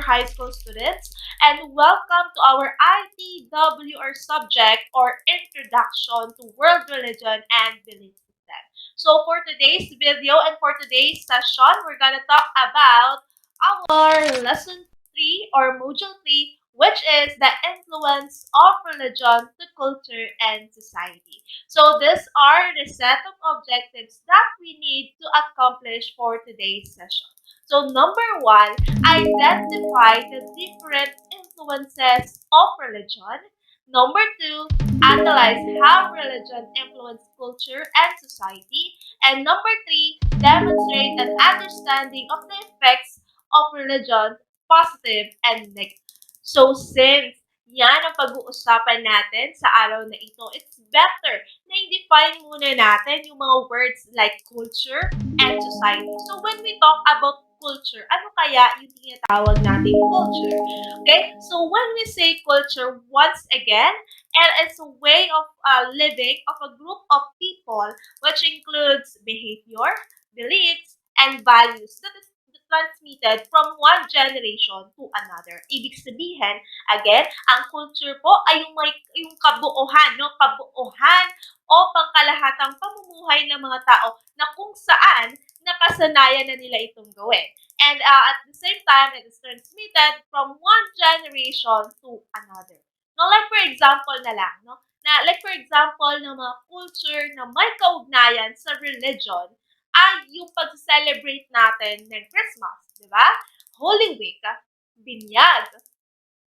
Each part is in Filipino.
high school students, and welcome to our ITW or subject or Introduction to World Religion and Belief System. So for today's video and for today's session, we're gonna talk about our lesson 3 or module 3, which is the influence of religion to culture and society. So these are the set of objectives that we need to accomplish for today's session. So number 1, identify the different influences of religion. Number 2, analyze how religion influences culture and society. And number 3, demonstrate an understanding of the effects of religion, positive and negative. So since yan ang pag-uusapan natin sa araw na ito, it's better na i-define muna natin yung mga words like culture and society. So when we talk about culture, ano kaya yung tinatawag natin culture? Okay? So when we say culture, once again, and it's a way of living of a group of people which includes behavior, beliefs, and values that is transmitted from one generation to another. Ibig sabihin, again, ang culture po ay yung kabuuhan, no? Kabuuhan o pangkalahatang pamumuhay ng mga tao na kung saan nakasanayan na nila itong gawin. And at the same time, it is transmitted from one generation to another. No, like for example na lang, no? Like for example, ng mga culture na may kaugnayan sa religion ay yung pag-celebrate natin ng Christmas, di ba? Holy Week, binyag,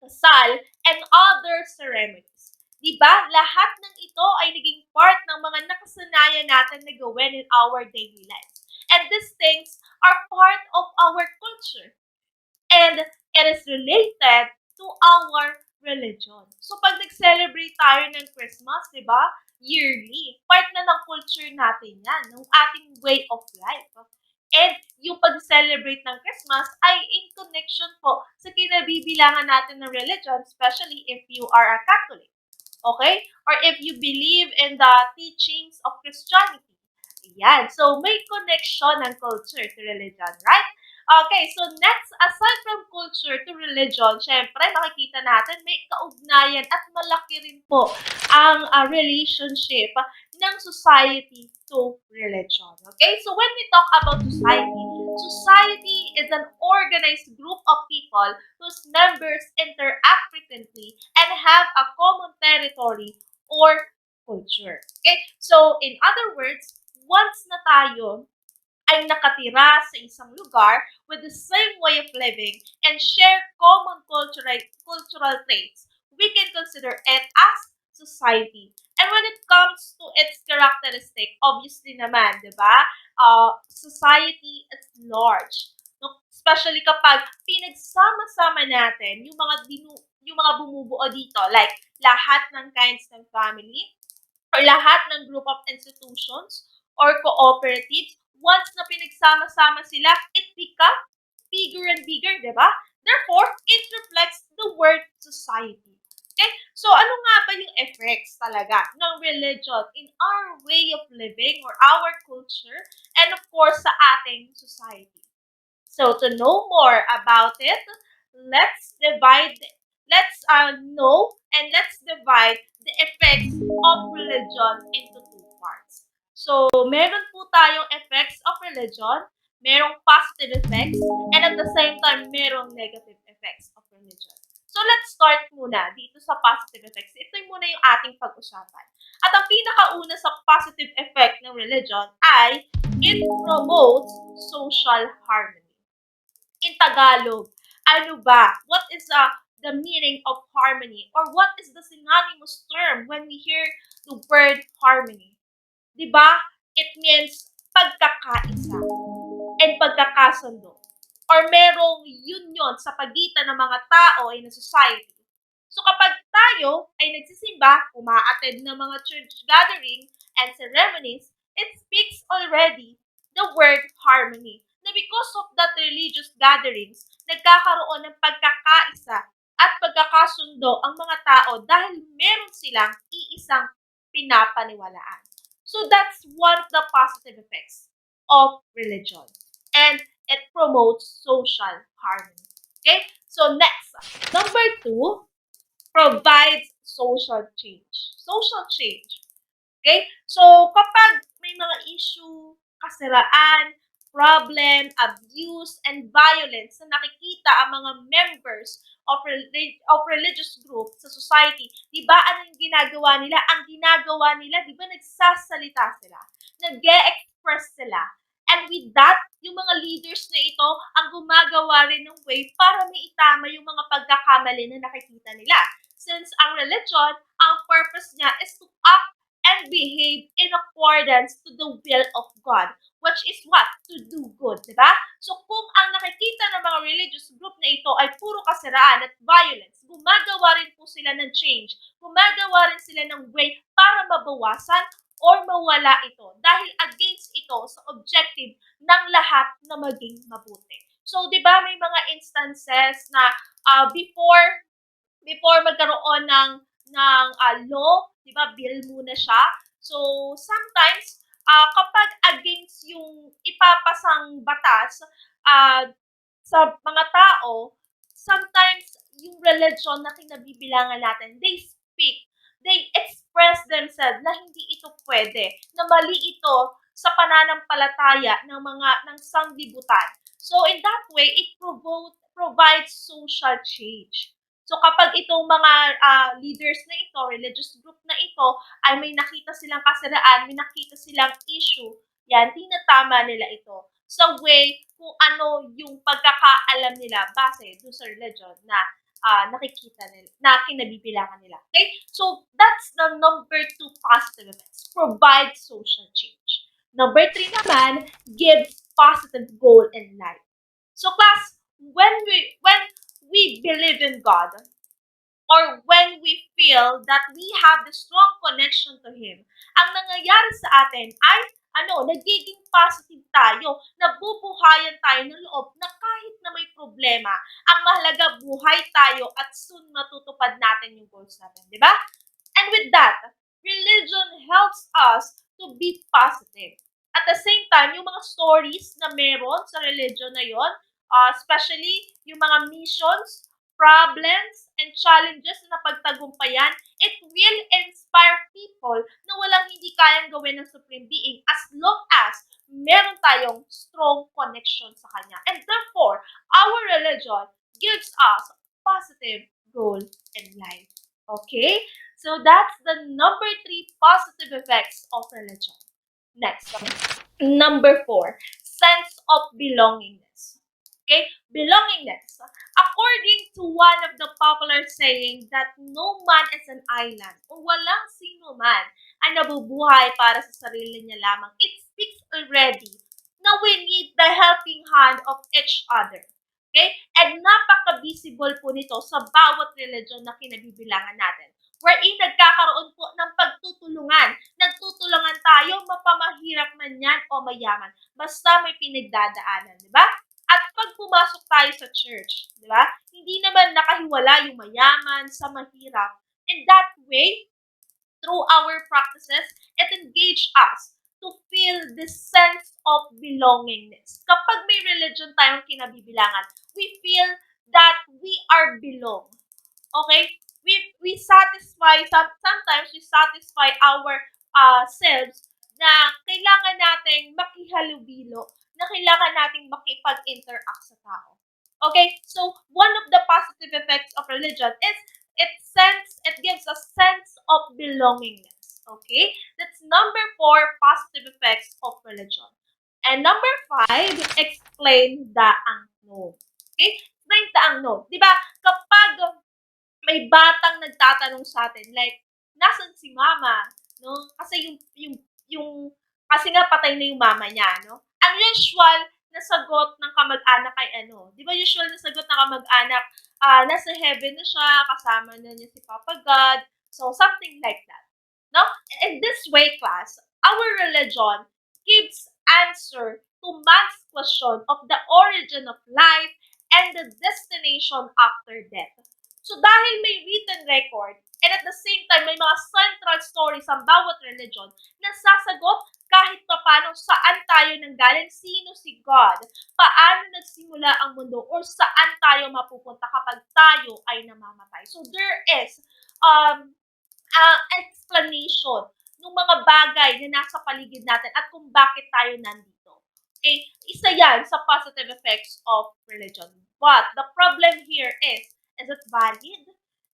kasal, and other ceremonies. Di ba? Lahat ng ito ay naging part ng mga nakasanayan natin na gawin in our daily lives. And these things are part of our culture. And it is related to our religion. So pag nag-celebrate tayo ng Christmas, di ba? Yearly. Part na ng culture natin yan, ng ating way of life. And yung pag-celebrate ng Christmas ay in connection po sa kinabibilangan natin ng religion, especially if you are a Catholic. Okay? Or if you believe in the teachings of Christianity. Yan. So, may connection ng culture to religion, right? Okay, so next, aside from culture to religion, syempre, makikita natin may kaugnayan at malaki rin po ang relationship ng society to religion. Okay, so when we talk about society, society is an organized group of people whose members interact frequently and have a common territory or culture. Okay, so in other words, once na tayo ay nakatira sa isang lugar with the same way of living and share common cultural traits, we can consider it as society. And when it comes to its characteristic, obviously naman, di ba, society at large. No? Especially kapag pinagsama-sama natin yung mga bumubuo dito, like lahat ng kinds ng family, or lahat ng group of institutions or cooperatives, once na pinagsama-sama sila, it becomes bigger and bigger, di ba? Therefore, it reflects the word society. Okay? So, ano nga ba yung effects talaga ng religion in our way of living or our culture and of course sa ating society? So, to know more about it, let's know and let's divide the effects of religion into two parts. So, meron po tayong effects of religion, merong positive effects, and at the same time, merong negative effects of religion. So, let's start muna dito sa positive effects. Ito muna yung ating pag-usapan. At ang pinakauna sa positive effect ng religion ay it promotes social harmony. In Tagalog, ano ba? What is the meaning of harmony? Or what is the synonymous term when we hear the word harmony? Diba? It means pagkakaisa and pagkakasundo. Or merong union sa pagitan ng mga tao in a society. So kapag tayo ay nagsisimba, umaattend ng mga church gathering and ceremonies, it speaks already the word harmony. Na because of that religious gatherings, nagkakaroon ng pagkakaisa at pagkakasundo ang mga tao dahil meron silang iisang pinapaniwalaan. So that's one of the positive effects of religion. And it promotes social harmony. Okay? So So next, number 2, provides social change. Social change. Okay? So, kapag may mga issue, kasiraan, problem, abuse, and violence na nakikita ang mga members of religious group sa society, di ba ano yung ginagawa nila? Ang ginagawa nila, di ba nagsasalita sila? Nag-e-express sila. And with that, yung mga leaders na ito ang gumagawa rin ng way para maitama yung mga pagkakamali na nakikita nila. Since ang religion, ang purpose niya is to act and behave in accordance to the will of God, which is what? To do good, di ba? So kung ang nakikita ng mga religious group na ito ay puro kasiraan at violence, gumagawa rin po sila ng change, gumagawa rin sila ng way para mabawasan or mawala ito dahil against ito sa objective ng lahat na maging mabuti. So, di ba may mga instances na before magkaroon ng law, 'di ba? Bill muna siya. So sometimes kapag against yung ipapasang batas uh, sa mga tao, sometimes yung religion na kinabibilangan natin, they express themselves na hindi ito pwede, na mali ito sa pananampalataya ng sanglibutan. So in that way, it provides social change. So kapag itong mga leaders na ito, religious group na ito, ay may nakita silang kasiraan, may nakita silang issue, yan, tinatama nila ito sa way kung ano yung pagkakaalam nila base dun sa religion na nakikita nila, na kinabibilangan nila. Okay? So that's the number 2 positive effects. Provide social change. Number 3 naman, gives positive goal in life. So class, when we believe in God, or when we feel that we have the strong connection to Him, ang nangyayari sa atin ay nagiging positive tayo, nabubuhayan tayo ng loob na kahit na may problema, ang mahalaga buhay tayo at soon matutupad natin yung goals natin, di ba? And with that, religion helps us to be positive. At the same time, yung mga stories na meron sa religion na yon, especially yung mga missions, problems, and challenges na pagtagumpayan, it will inspire people na walang hindi kayang gawin ng Supreme Being as long as meron tayong strong connection sa Kanya. And therefore, our religion gives us positive goal in life. Okay? So that's the number 3 positive effects of religion. Next, number 4, sense of belongingness. Okay, belongingness. According to one of the popular saying that no man is an island, o walang sino man ay nabubuhay para sa sarili niya lamang, it speaks already na we need the helping hand of each other. Okay? And napaka-visible po nito sa bawat religion na kinabibilangan natin. Wherein nagkakaroon po ng pagtutulungan. Nagtutulungan tayo, mapamahirap man yan o mayaman. Basta may pinagdadaanan, di ba? At pag pumasok tayo sa church, di ba? Hindi naman nakahiwala yung mayaman sa mahirap. In that way, through our practices, it engage us to feel this sense of belongingness. Kapag may religion tayong kinabibilangan, we feel that we are belong. Okay? We satisfy, sometimes we satisfy our selves na kailangan nating makihalubilo, na kailangan nating makipag-interact sa tao. Okay? So, one of the positive effects of religion is it gives a sense of belongingness. Okay? That's number 4 positive effects of religion. And number 5, explain the unknown. Okay? Explain the unknown. Diba? Kapag may batang nagtatanong sa atin, like, nasan si mama? No? Kasi kasi nga patay na yung mama niya, no? Ang usual na sagot ng kamag-anak ay di ba usual na sagot ng kamag-anak, nasa heaven na siya, kasama na niya si Papa God, so something like that. No? In this way, class, our religion gives answer to man's question of the origin of life and the destination after death. So dahil may written record, and at the same time, may mga central stories ang bawat religion na sasagot kahit paano saan tayo nanggaling, sino si God, paano nagsimula ang mundo, or saan tayo mapupunta kapag tayo ay namamatay. So there is um, explanation ng mga bagay na nasa paligid natin at kung bakit tayo nandito. Okay? Isa yan sa positive effects of religion. But the problem here is it valid?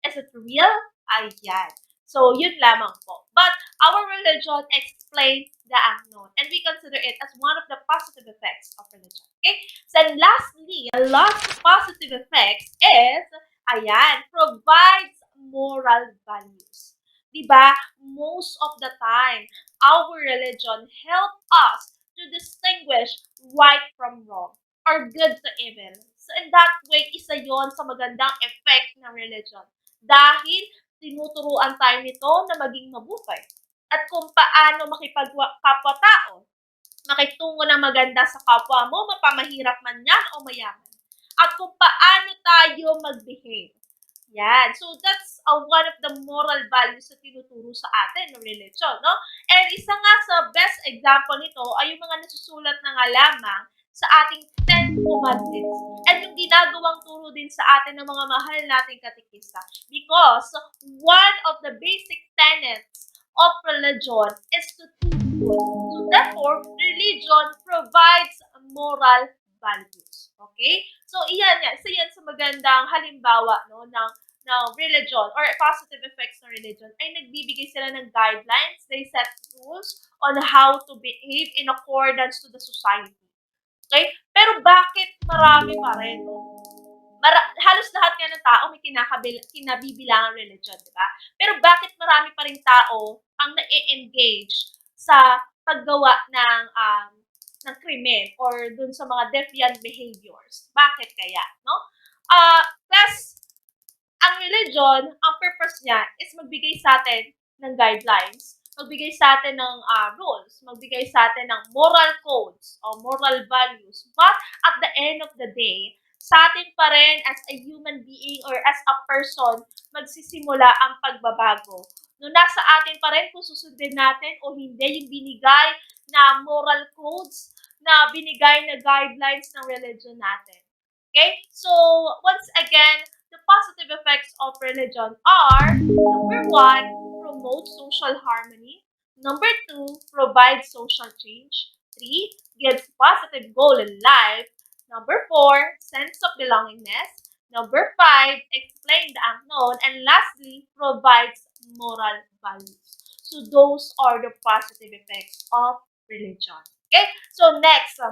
Is it real? Ayan. So, yun lamang po. But our religion explains the unknown and we consider it as one of the positive effects of religion. Okay? So, lastly, the last positive effects is, ayan, provides moral values. 'Di ba? Most of the time, our religion help us to distinguish right from wrong or good to evil. So in that way, isa yon sa magandang effect ng religion. Dahil tinuturuan tayo nito na maging mabuti at kung paano makipagkapwa-tao, makitungo ng maganda sa kapwa mo, mapamahirap man yan o mayaman. At kung paano tayo mag-behave. Yan. So, that's one of the moral values na tinuturo sa atin ng religion, no? And isa nga sa best example nito ay yung mga nasusulat na nga lamang sa ating Ten Commandments. And yung ginagawang turo din sa atin ng mga mahal nating katikista. Because one of the basic tenets of religion is to do good. So, therefore, religion provides moral values. Okay? So, iyan yan. Isa yan sa magandang halimbawa no, ng religion or positive effects ng religion ay nagbibigay sila ng guidelines. They set rules on how to behave in accordance to the society. Okay? Pero bakit marami pa rin? Halos lahat nga ng tao may kinabibilangang religion, di ba? Pero bakit marami pa rin tao ang na-engage sa paggawa ng krimen or dun sa mga deviant behaviors? Bakit kaya, no? Plus, ang religion, ang purpose niya is magbigay sa atin ng guidelines, magbigay sa atin ng rules, magbigay sa atin ng moral codes o moral values. But at the end of the day, sa atin pa rin as a human being or as a person, magsisimula ang pagbabago. No, nasa atin pa rin kung susundin natin o hindi yung binigay na moral codes, na binigay na guidelines ng religion natin. Okay? So, once again, the positive effects of religion are, number one, promote social harmony. Number two, provide social change. Three, gives positive goal in life. Number four, sense of belongingness. Number five, explain the unknown. And lastly, provides moral values. So those are the positive effects of religion. Okay? So next,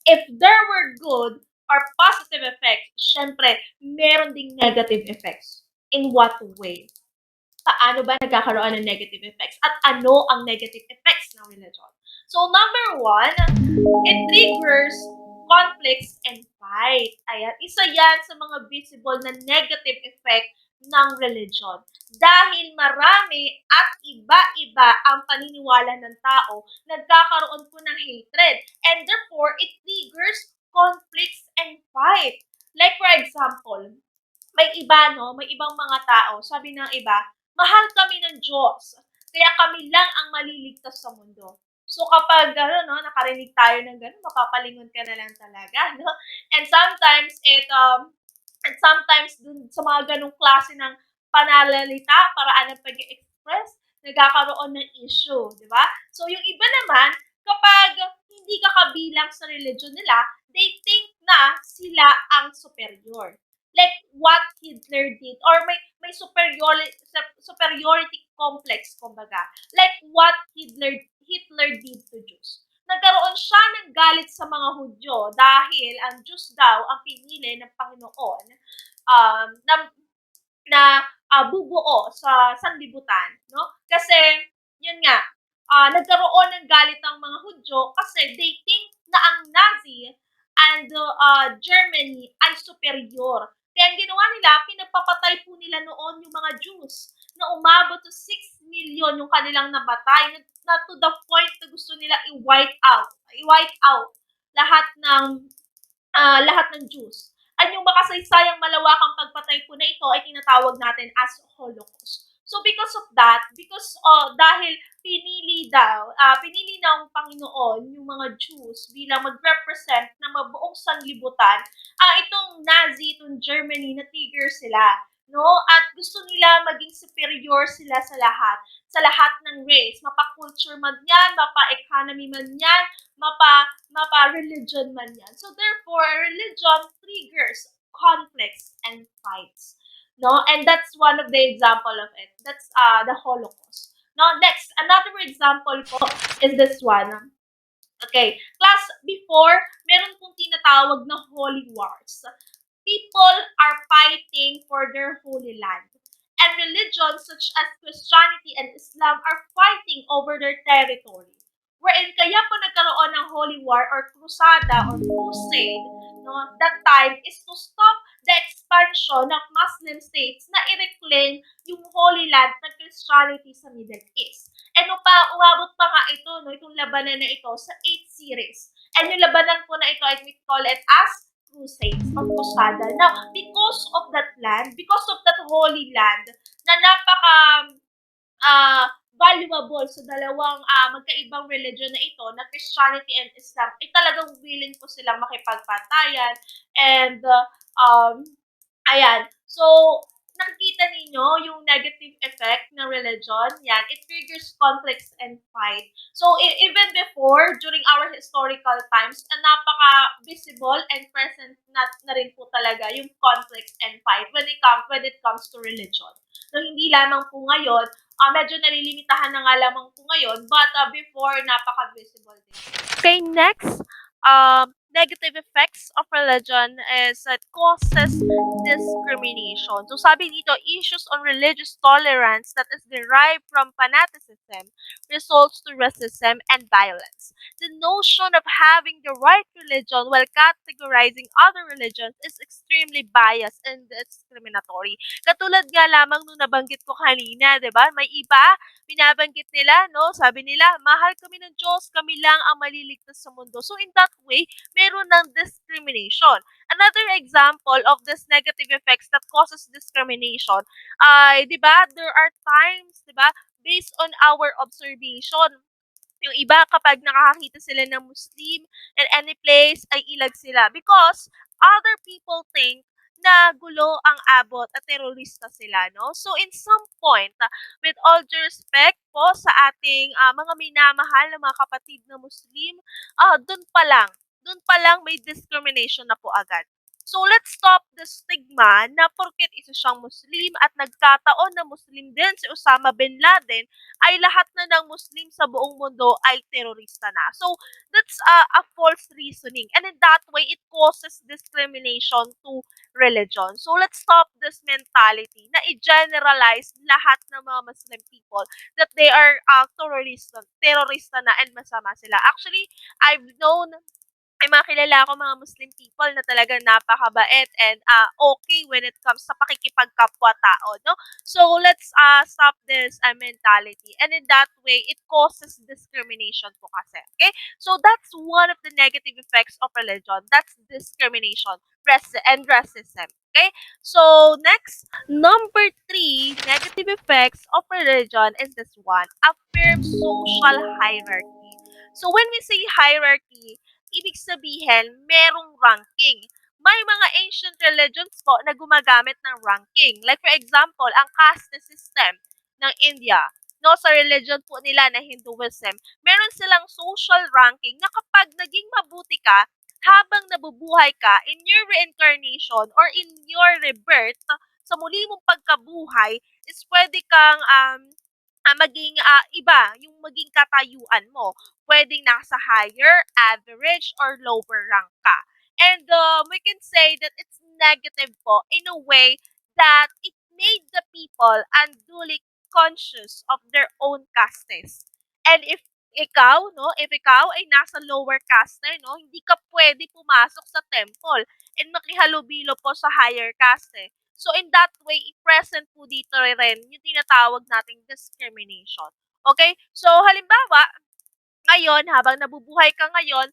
if there were good or positive effects, syempre, meron ding negative effects. In what way? Paano ba nagkakaroon ng negative effects? At ano ang negative effects ng religion? So, number one, it triggers conflicts and fight. Ayan, isa yan sa mga visible na negative effect ng religion. Dahil marami at iba-iba ang paniniwala ng tao, nagkakaroon po ng hatred. And therefore, it triggers conflicts and fight. Like for example, may iba, no? May ibang mga tao, sabi ng iba, mahal kami ng Diyos, kaya kami lang ang maliligtas sa mundo. So kapag no, nakarinig tayo ng gano'n, mapapalingon ka na lang talaga, no? And sometimes dun sa mga ganong klase ng pananalita, paraan ng pag-express, nagkakaroon ng issue, di ba? So yung iba naman, kapag hindi ka kabilang sa religion nila, they think na sila ang superior. Like what Hitler did, or may superiority complex, kumbaga. Like what Hitler did to Jews. Nagkaroon siya ng galit sa mga Hudyo dahil ang Diyos daw ang pinili ng Panginoon na bubuo sa sanlibutan, no? Kasi yun nga, nagkaroon ng galit ang mga Hudyo kasi they think na ang Nazi and Germany ay superior. Kaya ang ginawa nila, pinagpapatay po nila noon yung mga Jews na umabot to 6 million yung kanilang nabatay na to the point na gusto nila i-wipe out lahat ng Jews. At yung makasaysayang malawakang pagpatay po na ito ay tinatawag natin as Holocaust. So because of that, dahil pinili ng Panginoon yung mga Jews bilang mag-represent ng mabuong sanlibutan, itong Nazi, itong Germany, na-trigger sila, no? At gusto nila maging superior sila sa lahat ng race, mapa-culture man yan, mapa-economy man yan, mapa-religion man yan. So therefore, religion triggers conflicts and fights. No, and that's one of the example of it. That's the Holocaust. Now, next, another example po is this one. Okay, class, before, meron pong tinatawag na holy wars. People are fighting for their holy land. And religions such as Christianity and Islam are fighting over their territory. Wherein kaya po nagkaroon ng holy war or crusada or crusade, no, that time is to stop the expansion ng Muslim states na i-reclaim yung holy land ng Christianity sa Middle East. And umabot pa nga ito, no, itong labanan na ito sa 8 series. And yung labanan po na ito, I we call it as crusades or crusada. Now, because of that land, because of that holy land, na napaka valuable sa dalawang magkaibang religion na ito, na Christianity and Islam, ay talagang willing po silang makipagpatayan and ayan. So, nakikita ninyo yung negative effect ng religion. Yan, it triggers conflicts and fight. So, even before, during our historical times, napaka-visible and present na rin po talaga yung conflicts and fight when it comes to religion. So, hindi lamang po ngayon, medyo nalilimitahan na nga lamang po ngayon, but before, napaka-visible din. Okay, next, negative effects of religion is it causes discrimination. So sabi dito, issues on religious tolerance that is derived from fanaticism results to racism and violence. The notion of having the right religion while categorizing other religions is extremely biased and discriminatory. Katulad nga lamang nung nabanggit ko kanina, 'di ba? May iba binabanggit nila, no? Sabi nila, mahal kami ng Diyos, kami lang ang maliligtas sa mundo. So in that way, meron ng discrimination. Another example of this negative effects that causes discrimination ay, 'di ba, there are times, 'di ba, based on our observation, yung iba kapag nakakakita sila ng Muslim in any place ay ilag sila because other people think na gulo ang abot at terorista sila, no? So in some point, with all due respect po sa ating mga minamahal na mga kapatid na Muslim, dun pa lang may discrimination na po agad. So let's stop the stigma na porket isa siyang Muslim at nagkataon na Muslim din si Osama bin Laden, ay lahat na ng Muslim sa buong mundo ay terorista na. So, that's a false reasoning. And in that way, it causes discrimination to religion. So, let's stop this mentality na i-generalize lahat ng mga Muslim people that they are terorista na and masama sila. Actually, I've known may mga kilala ako mga Muslim people na talagang napakabait and okay when it comes sa pakikipagkapwa-tao, no? So, let's stop this mentality. And in that way, it causes discrimination po kasi. Okay? So, that's one of the negative effects of religion. That's discrimination and racism. Okay? So, next, number 3, negative effects of religion is this one, affirm social hierarchy. So, when we say hierarchy, ibig sabihin, merong ranking. May mga ancient religions po na gumagamit ng ranking. Like for example, ang caste system ng India, no, sa religion po nila na Hinduism, meron silang social ranking na kapag naging mabuti ka, habang nabubuhay ka, in your reincarnation or in your rebirth, sa muli mong pagkabuhay, is pwede kang maging iba, yung maging katayuan mo. Pwedeng nasa higher, average, or lower rank ka. And we can say that it's negative po in a way that it made the people unduly conscious of their own castes. And if ikaw ay nasa lower caste, no, hindi ka pwede pumasok sa temple and makihalubilo po sa higher caste. So in that way, i-present po dito rin yung tinatawag nating discrimination. Okay? So halimbawa, ngayon, habang nabubuhay ka ngayon,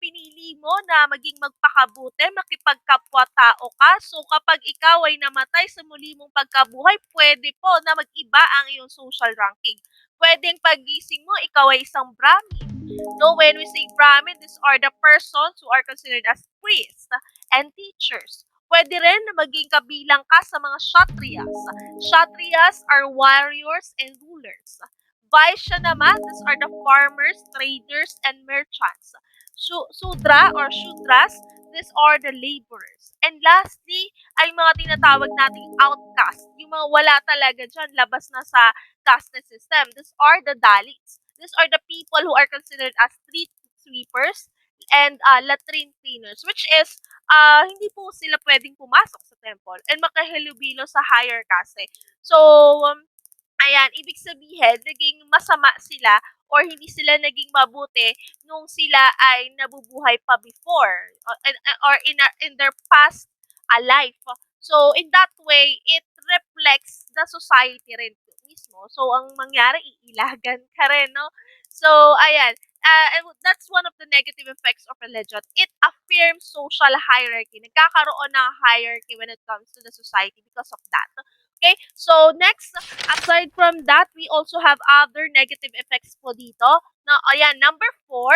pinili mo na maging magpakabuti, makipagkapwa-tao ka. So kapag ikaw ay namatay sa muli mong pagkabuhay, pwede po na mag-iba ang iyong social ranking. Pwedeng pagising mo, ikaw ay isang Brahmin. No, when we say Brahmin, these are the persons who are considered as priests and teachers. Pwede rin na maging kabilang ka sa mga Kshatriyas. Kshatriyas are warriors and rulers. Vaishya naman, these are the farmers, traders, and merchants. Sudra or Shudras, these are the laborers. And lastly, ay mga tinatawag nating outcast. Yung mga wala talaga dyan, labas na sa caste system. These are the Dalits. These are the people who are considered as street sweepers and latrine cleaners, which is hindi po sila pwedeng pumasok sa temple and makahalubilo sa higher caste. So, ayan, ibig sabihin, naging masama sila or hindi sila naging mabuti nung sila ay nabubuhay pa before or in their past life. So, in that way, it reflects the society rin mismo. So, ang mangyari, iilagan ka rin, no? So, ayan, and that's one of the negative effects of religion. It affirms social hierarchy. Nagkakaroon ng hierarchy when it comes to the society because of that. Okay, so next, aside from that, we also have other negative effects po dito. Now, ayan, number 4,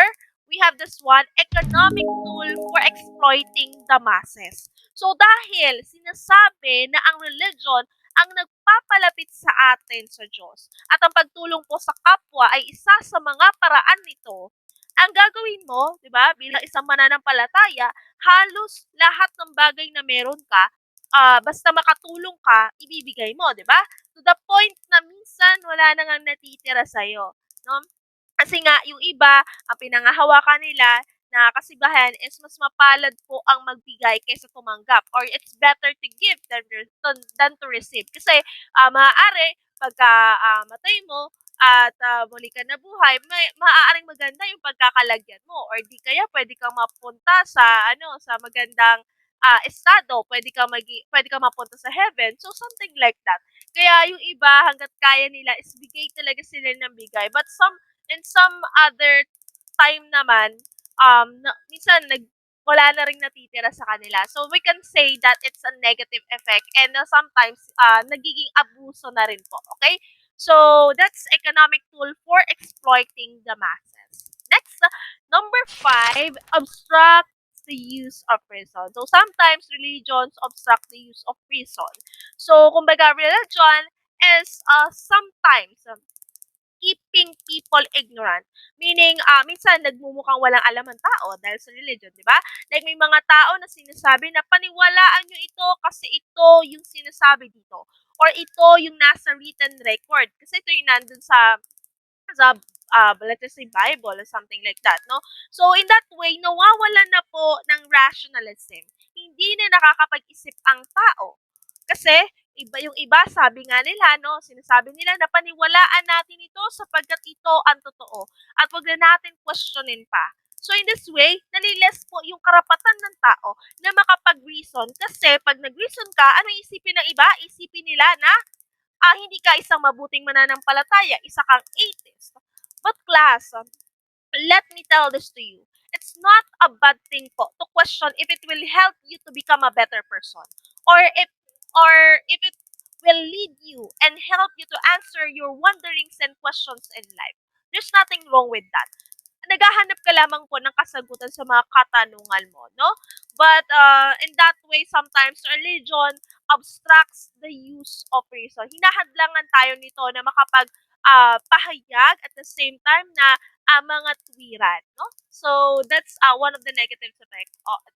we have this one, economic tool for exploiting the masses. So, dahil sinasabi na ang religion ang nagpapalapit sa atin sa Diyos at ang pagtulong po sa kapwa ay isa sa mga paraan nito, ang gagawin mo, di ba, bilang isang mananampalataya, halos lahat ng bagay na meron ka, basta makatulong ka, ibibigay mo, di ba? To the point na minsan wala na ngang natitira sa'yo. No? Kasi nga, yung iba, ang pinangahawakan nila na kasibahan is mas mapalad po ang magbigay kaysa tumanggap. Or it's better to give than to receive. Kasi maaari, pagka matay mo, at muli ka nabuhay, maaaring maganda yung pagkakalagyan mo. Or di kaya pwede kang mapunta sa sa magandang estado, pwede kang mapunta sa heaven. So something like that. Kaya yung iba hangga't kaya nila is bigay talaga sila ng bigay. But in some other time naman, minsan wala na ring natitira sa kanila. So, we can say that it's a negative effect and sometimes nagiging abuso na rin po. Okay? So, that's economic tool for exploiting the masses. Next, number 5, obstruct the use of reason. So, sometimes religions obstruct the use of reason. So, kumbaga, religion is sometimes keeping people ignorant. Meaning, minsan nagmumukhang walang alam ang tao dahil sa religion, di ba? Like may mga tao na sinasabi na paniwalaan nyo ito kasi ito yung sinasabi dito. Or ito yung nasa written record. Kasi ito yung nandun sa let's just say Bible or something like that, no? So, in that way, nawawala na po ng rationalism. Hindi na nakakapag-isip ang tao. Kasi, yung iba, sabi nga nila, no, sinasabi nila na paniwalaan natin ito sapagkat ito ang totoo. At wag na natin questionin pa. So, in this way, naliles po yung karapatan ng tao na makapag-reason. Kasi, pag nag-reason ka, ano isipin ng iba? Isipin nila na hindi ka isang mabuting mananampalataya, isa kang atheist. But class, let me tell this to you. It's not a bad thing po to question if it will help you to become a better person or if it will lead you and help you to answer your wonderings and questions in life. There's nothing wrong with that. Naghahanap ka lamang po ng kasagutan sa mga katanungan mo, no? But in that way, sometimes religion obstructs the use of reason. Hinahadlangan tayo nito na pahayag at the same time na mga tuwiran, no? So that's one of the negative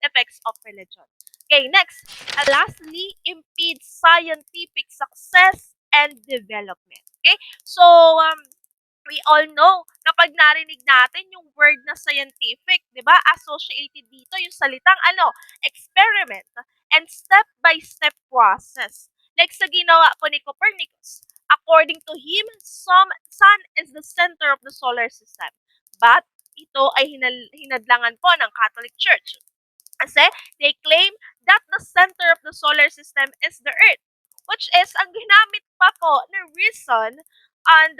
effects of religion. Okay, next. Lastly, impedes scientific success and development. Okay? So, we all know, kapag narinig natin yung word na scientific, di ba, associated dito yung salitang experiment and step-by-step process. Like sa ginawa po ni Copernicus, according to him, sun is the center of the solar system. But, ito ay hinadlangan po ng Catholic Church. Kasi, they claim that the center of the solar system is the Earth. Which is, ang ginamit pa po na reason and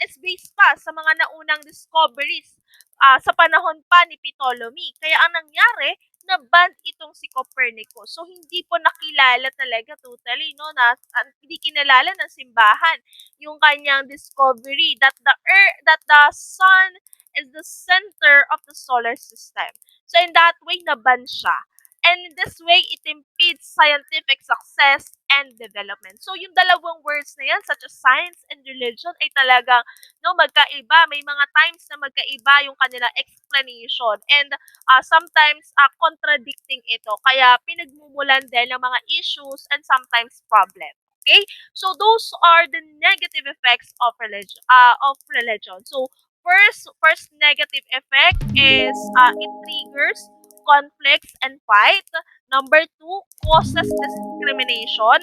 is based pa sa mga naunang discoveries sa panahon pa ni Ptolemy. Kaya ang nangyari, na-ban itong si Copernicus. So, hindi po nakilala talaga totally, no, na hindi kinalala ng simbahan yung kanyang discovery that that the sun is the center of the solar system. So, in that way, na-ban siya. And in this way, it impedes scientific success and development. So, yung dalawang words na yan, such as science and religion, ay talagang no, magkaiba. May mga times na magkaiba yung kanilang explanation. And sometimes contradicting ito. Kaya pinagmumulan din ng mga issues and sometimes problem. Okay? So those are the negative effects of religion. So first negative effect is it triggers conflicts and fight. Number two, causes discrimination.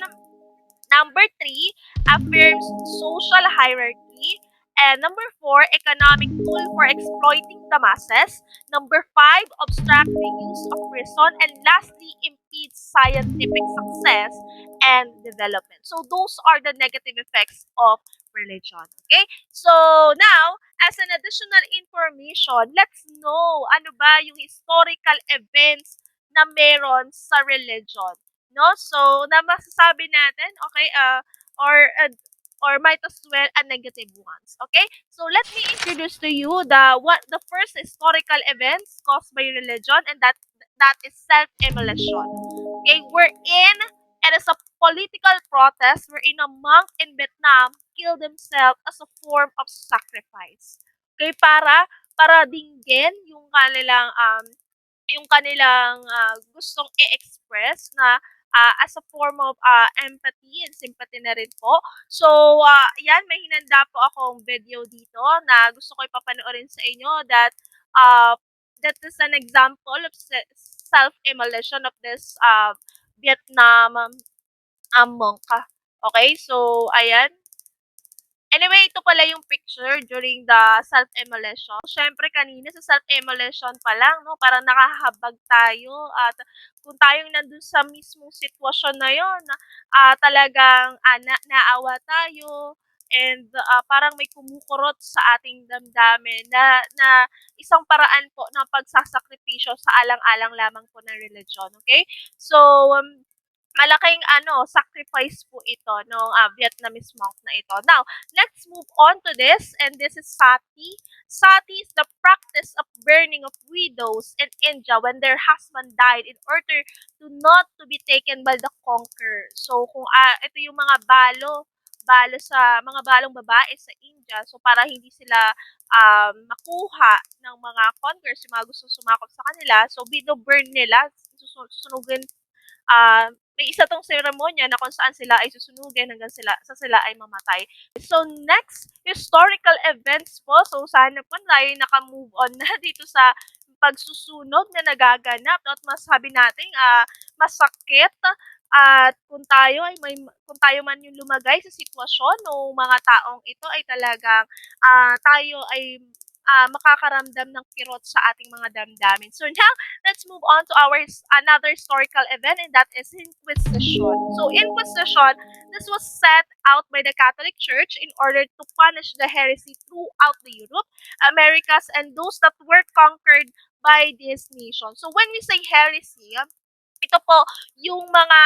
Number three, affirms social hierarchy. And number four, economic tool for exploiting the masses. Number five, obstruct the use of reason. And lastly, impedes scientific success and development. So those are the negative effects of religion. Okay? So now, as an additional information, let's know ano ba yung historical events na meron sa religion. No? So, na masasabi natin, okay, or might as well a negative ones. Okay? So, let me introduce to you the first historical events caused by religion, and that is self-immolation. Okay? Wherein it is a political protest wherein a monk in Vietnam killed himself as a form of sacrifice. Okay? Para dinggin yung kanilang gustong i-express na as a form of empathy and sympathy na rin po. So, yan, may hinanda po akong video dito na gusto ko ipapanoorin sa inyo uh, that is an example of self-immolation of this Vietnam monk. Okay, so, ayan. Anyway, ito pala yung picture during the self-immolation. Siyempre kanina sa self-immolation pa lang, no, parang nakahabag tayo at kung tayong nandun sa mismong sitwasyon na yon, talagang naawa tayo and parang may kumukurot sa ating damdamin na isang paraan po ng pagsasakripisyo sa alang-alang lamang po ng religion, okay? So, malaking sacrifice po ito ng Vietnamese monk na ito. Now, let's move on to this, and this is sati. Sati is the practice of burning of widows in India when their husband died in order to not to be taken by the conqueror. So, kung ito yung mga balo sa mga balong babae sa India, so para hindi sila makuha ng mga conquerors, yung mga gusto sumakop sa kanila, so bino-burn nila, susunugin may isa tong seremonya na kung saan sila ay susunugin hanggang sila ay mamatay. So next, historical events po. So sana po tayo naka-move on na dito sa pagsusunog na nagaganap at masabi natin masakit at kung tayo man yung lumagay sa sitwasyon ng mga taong ito ay talagang tayo ay makakaramdam ng kirot sa ating mga damdamin. So now, let's move on to another historical event, and that is Inquisition. So Inquisition, this was set out by the Catholic Church in order to punish the heresy throughout the Europe, Americas, and those that were conquered by these nations. So when we say heresy, ito po yung mga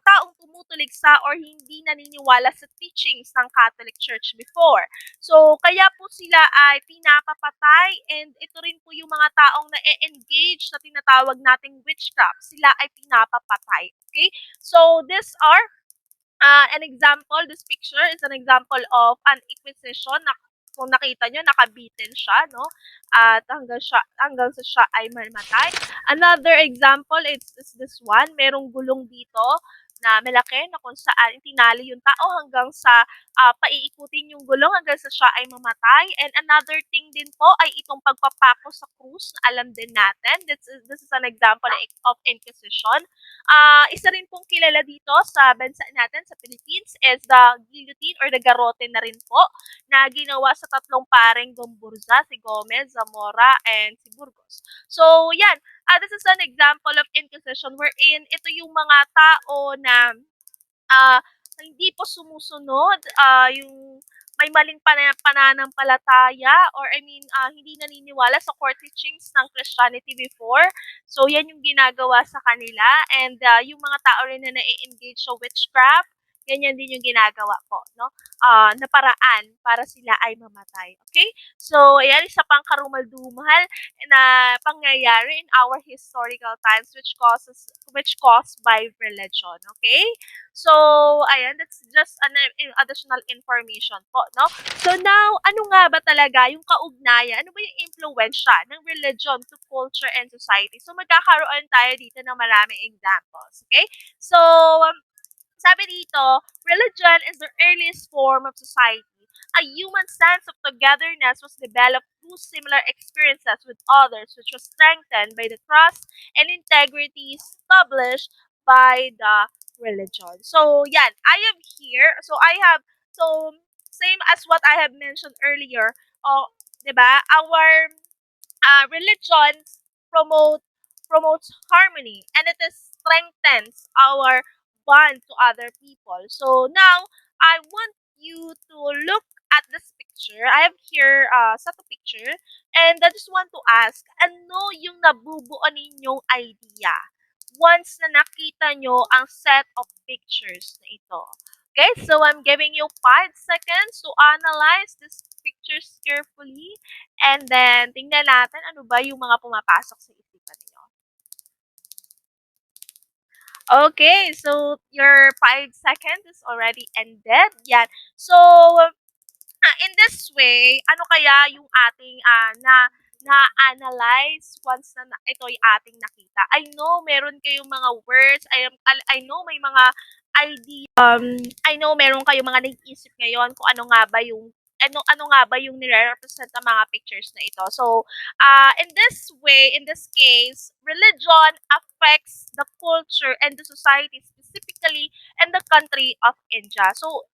taong tumutuligsa or hindi naniniwala sa teachings ng Catholic Church before. So, kaya po sila ay pinapapatay, and ito rin po yung mga taong na-engage na tinatawag nating witchcraft. Sila ay pinapapatay. Okay? So, these are an example. This picture is an example of an inquisition na kung nakita nyo, nakabitin siya, no? At hanggang sa siya ay mamatay. Another example is this one. Merong gulong dito na malaki na kung saan tinali yung tao hanggang sa paiikutin yung gulong hanggang sa siya ay mamatay. And another thing din po ay itong pagpapako sa krus na alam din natin. This is an example of Inquisition. Isa rin pong kilala dito sa bansa natin, sa Philippines, is the guillotine or the garrote na rin po na ginawa sa tatlong paring Gomburza, si Gomez, Zamora, and si Burgos. So, yan. This is an example of Inquisition wherein ito yung mga tao na hindi po sumusunod, yung may maling pananampalataya or I mean, hindi naniniwala sa core teachings ng Christianity before. So, yan yung ginagawa sa kanila and yung mga tao rin na na-engage sa witchcraft, ganyan din yung ginagawa po, no? Na paraan para sila ay mamatay. Okay? So, ayan, isa pang karumaldumal na pangyayari in our historical times which caused by religion. Okay? So, ayan, that's just an additional information po, no? So now, ano nga ba talaga yung kaugnayan? Ano ba yung impluwensya ng religion to culture and society? So magkakaroon tayo dito ng maraming examples, okay? So, sabi dito, religion is the earliest form of society. A human sense of togetherness was developed through similar experiences with others, which was strengthened by the trust and integrity established by the religion. So, yan, I am here. So, same as what I have mentioned earlier, diba, our religions promote promotes harmony and it is strengthens our bond to other people. So now I want you to look at this picture. I have here set a picture and I just want to ask, ano yung nabubuo ninyong idea once na nakita nyo ang set of pictures na ito? Okay, so I'm giving you 5 seconds to analyze these pictures carefully. And then, tingnan natin ano ba yung mga pumapasok sa isipan ninyo. Okay, so your 5 seconds is already ended. Yan. So, in this way, ano kaya yung ating na-analyze once na ito ay ating nakita? I know meron kayong mga words, I know may mga idea, I know meron kayong mga naiisip ngayon kung ano nga ba yung nire-represent ng mga pictures na ito. So, in this way, in this case, religion affects the culture and the society specifically in the country of India. So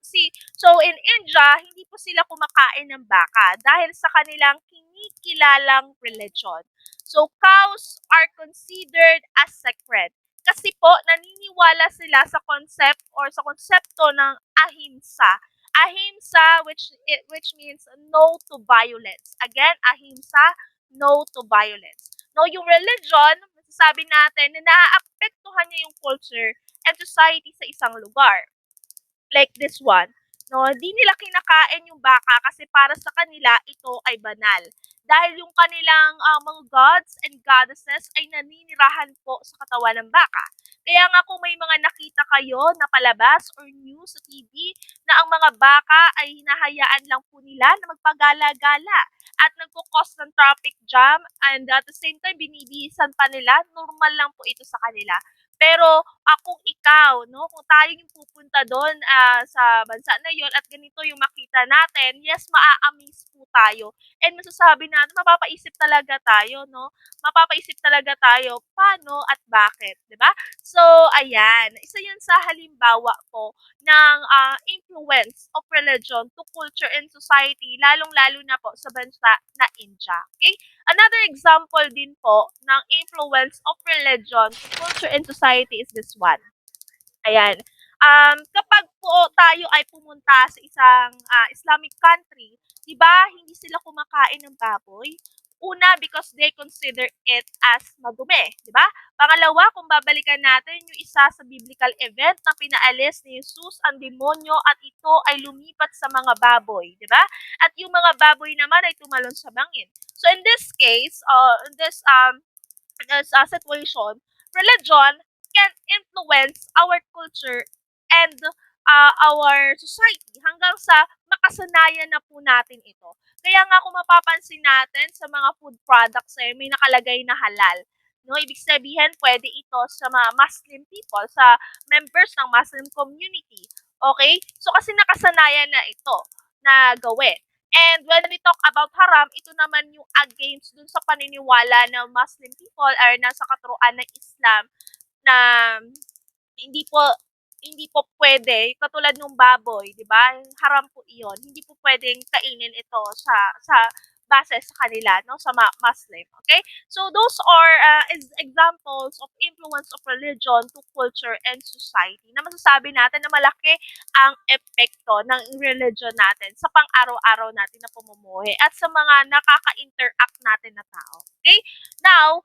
in India, hindi po sila kumakain ng baka dahil sa kanilang kinikilalang religion. So cows are considered as sacred. Kasi po naniniwala sila sa concept or sa konsepto ng ahimsa. Ahimsa which means no to violence. Again, ahimsa, no to violence. No, yung religion, masasabi natin na naaapektuhan niya yung culture and society sa isang lugar like this one, no, di nila kinakain yung baka kasi para sa kanila ito ay banal. Dahil yung kanilang mga gods and goddesses ay naninirahan po sa katawan ng baka. Kaya nga kung may mga nakita kayo na palabas or news sa TV na ang mga baka ay hinahayaan lang po nila na magpagala-gala at nagkukos ng traffic jam and at the same time binibihisan pa nila, normal lang po ito sa kanila. Pero kung ikaw, no, kung tayo yung pupunta doon sa bansa na yon at ganito yung makita natin, yes, maa-amaze po tayo. And masasabi natin, mapapaisip talaga tayo, no? Mapapaisip talaga tayo, paano at bakit, di ba? So, ayan, isa yan sa halimbawa po ng influence of religion to culture and society, lalong-lalo na po sa bansa na India. Okay? Another example din po ng influence of religion, culture, and society is this one. Ayan. Kapag po tayo ay pumunta sa isang Islamic country, di ba, hindi sila kumakain ng baboy? Una, because they consider it as madumi, di ba? Pangalawa, kung babalikan natin yung isa sa biblical event na pinaalis ni Jesus ang demonyo at ito ay lumipat sa mga baboy, di ba? At yung mga baboy naman ay tumalon sa bangin. So in this case, in this situation, religion can influence our culture and our society hanggang sa makasanayan na po natin ito. Kaya nga kung mapapansin natin sa mga food products may nakalagay na halal. No, ibig sabihin pwede ito sa mga Muslim people, sa members ng Muslim community. Okay? So kasi nakasanayan na ito na gawin. And when we talk about haram, ito naman yung against dun sa paniniwala ng Muslim people or nasa katuruan ng Islam na hindi po pwede katulad ng baboy, 'di ba? Haram po 'iyon. Hindi po pwedeng kainin ito sa base sa kanila, no, sa Muslim. Okay? So those are examples of influence of religion to culture and society na masasabi natin na malaki ang epekto ng religion natin sa pang-araw-araw natin na pamumuhay at sa mga nakaka-interact natin na tao. Okay? Now,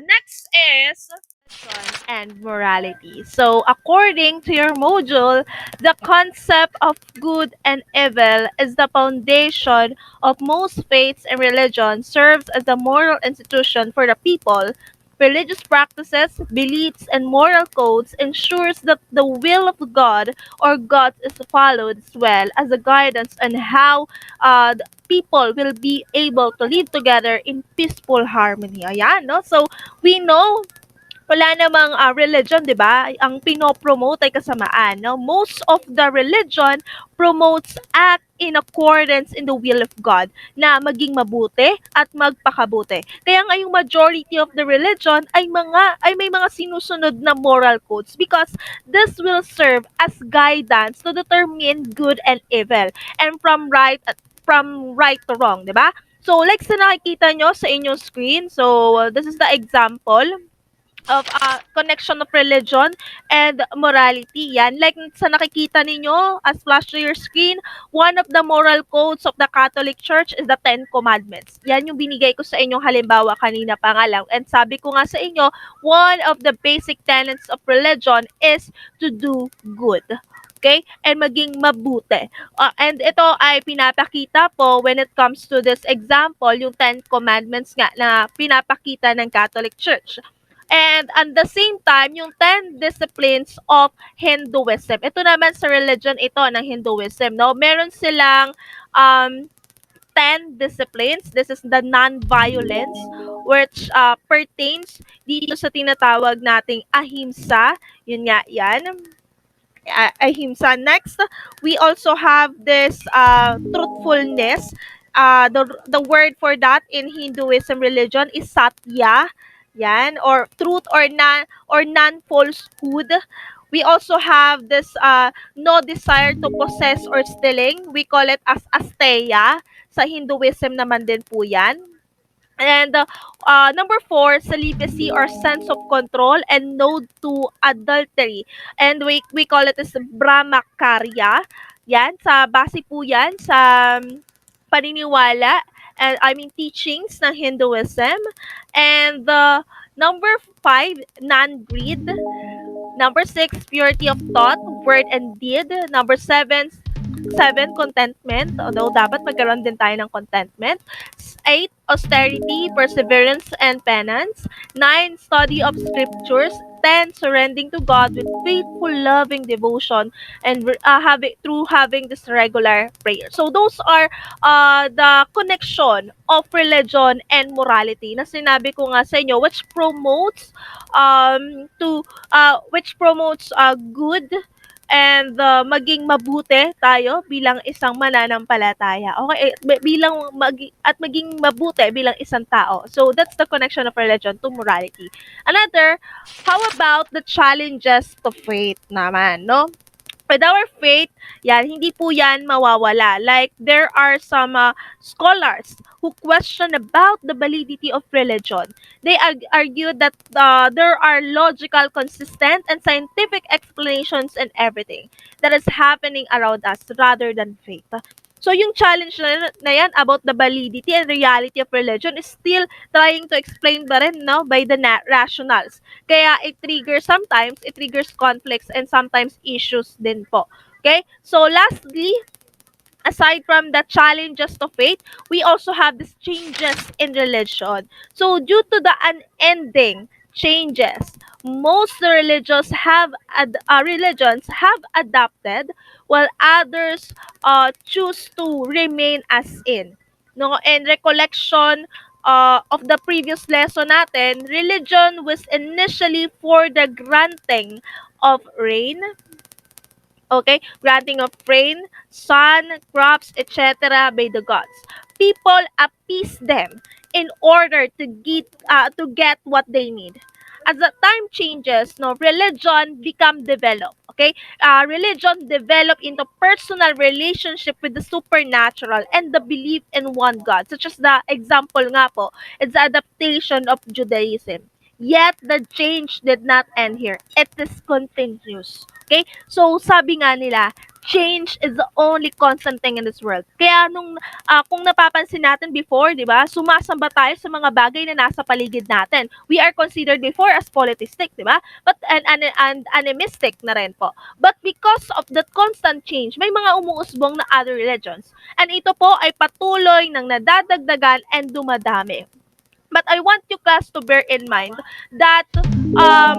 next is religion and morality. So, according to your module, the concept of good and evil is the foundation of most faiths and religion, serves as a moral institution for the people. Religious practices, beliefs, and moral codes ensures that the will of God or God is followed as well as a guidance on how the people will be able to live together in peaceful harmony. Ayan, no? So, we know wala namang religion, 'di ba? Ang pinopromote ay kasamaan, no? Most of the religion promotes act in accordance in the will of God na maging mabuti at magpakabuti. Kaya nga yung majority of the religion ay may mga sinusunod na moral codes because this will serve as guidance to determine good and evil and from right to wrong, 'di ba? So like sa nakikita nyo sa inyong screen, so this is the example of connection of religion and morality. Yan, like sa nakikita ninyo as flash to your screen, one of the moral codes of the Catholic Church is the Ten Commandments. Yan yung binigay ko sa inyong halimbawa kanina pa nga lang. And sabi ko nga sa inyo, one of the basic tenets of religion is to do good. Okay? And maging mabuti. And ito ay pinapakita po when it comes to this example, yung Ten Commandments nga na pinapakita ng Catholic Church. And at the same time, yung 10 disciplines of Hinduism. Ito naman sa religion ito ng Hinduism, no? Meron silang 10 disciplines. This is the non-violence which pertains dito sa tinatawag nating ahimsa. Yun nga yan. Ahimsa. Next, we also have this truthfulness. The word for that in Hinduism religion is satya. Yan, or truth or non-falsehood. We also have this no desire to possess or stealing. We call it as asteya. Sa Hinduism naman din po yan. And number four, celibacy or sense of control and no to adultery. And we call it as brahmacharya. Yan, sa base po yan sa paniniwala and I mean teachings ng Hinduism. And number five, non-greed. Number six, purity of thought, word, and deed. Number seven, contentment. Although dapat magkaroon din tayo ng contentment. Eight, austerity, perseverance, and penance. Nine, study of scriptures. 10, surrendering to God with faithful, loving devotion and having this regular prayer. So those are the connection of religion and morality na sinabi ko nga sa inyo which promotes good and maging mabuti tayo bilang isang mananampalataya. Okay, maging mabuti bilang isang tao. So that's the connection of religion to morality. Another, how about the challenges to faith naman, no? With our faith, yan, hindi po yan mawawala. Like, there are some scholars who question about the validity of religion. They argue that there are logical, consistent, and scientific explanations in everything that is happening around us rather than faith. So, yung challenge na yan about the validity and reality of religion is still trying to explain ba rin, no, by the rationals. Kaya it triggers conflicts and sometimes issues din po. Okay? So lastly, aside from the challenges to faith, we also have these changes in religion. So due to the unending changes, most religions have adapted while others choose to remain as in. No, and recollection of the previous lesson natin, religion was initially for the granting of rain, okay? Granting of rain, sun, crops, etc. by the gods. People appease them in order to get what they need. as the time changes, no, religion become developed. Okay, religion develop into personal relationship with the supernatural and the belief in one God, such as the example nga po, it's the adaptation of Judaism. Yet the change did not end here. It is continuous. Okay? So sabi nga nila, change is the only constant thing in this world. Kaya kung napapansin natin before, 'di ba? Sumasamba tayo sa mga bagay na nasa paligid natin. We are considered before as polytheistic, 'di ba? But and animistic na rin po. But because of that constant change, may mga umuusbong na other religions. And ito po ay patuloy nang nadadagdagan and dumadami. But I want you guys to bear in mind that um,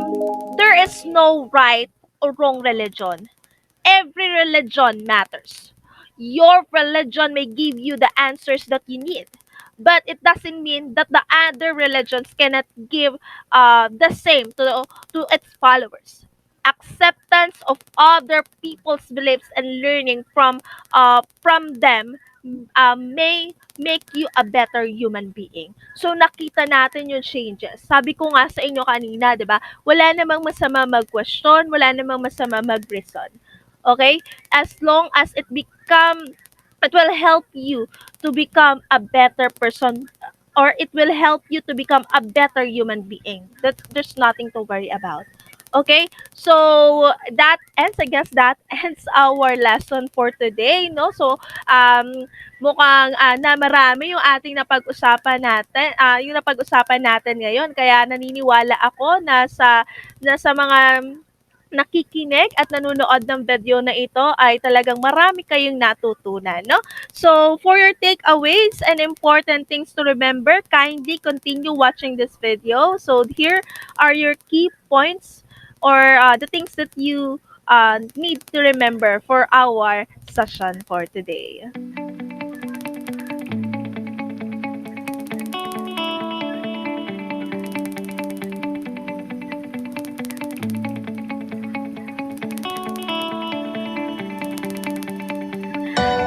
there is no right or wrong religion. Every religion matters. Your religion may give you the answers that you need, but it doesn't mean that the other religions cannot give the same to its followers. Acceptance of other people's beliefs and learning from them may make you a better human being. So nakita natin yung changes. Sabi ko nga sa inyo kanina, 'di ba? Wala namang masama mag-question, wala namang masama mag-reason. Okay? As long as it will help you to become a better person, or it will help you to become a better human being. That there's nothing to worry about. Okay? So that ends, I guess that ends our lesson for today, no? So mukhang na marami yung ating napag-usapan natin, yung napag-usapan natin ngayon. Kaya naniniwala ako na sa mga nakikinig at nanonood ng video na ito ay talagang marami kayong natutunan, no? So, for your takeaways and important things to remember, kindly continue watching this video. So, here are your key points or the things that you need to remember for our session for today.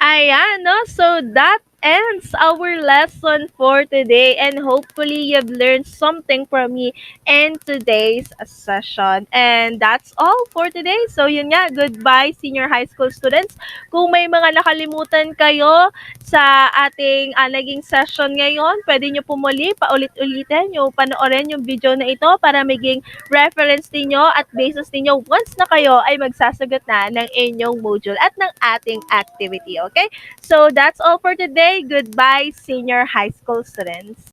Ayan, no? So that ends our lesson for today, and hopefully you've learned something from me in today's session. And that's all for today. So yun nga, goodbye senior high school students. Kung may mga nakalimutan kayo sa ating naging session ngayon, pwede nyo pumuli, paulit-ulitin nyo, panoorin yung video na ito para maging reference ninyo at basis ninyo once na kayo ay magsasagot na ng inyong module at ng ating activity. Okay? So that's all for today. Goodbye, senior high school students.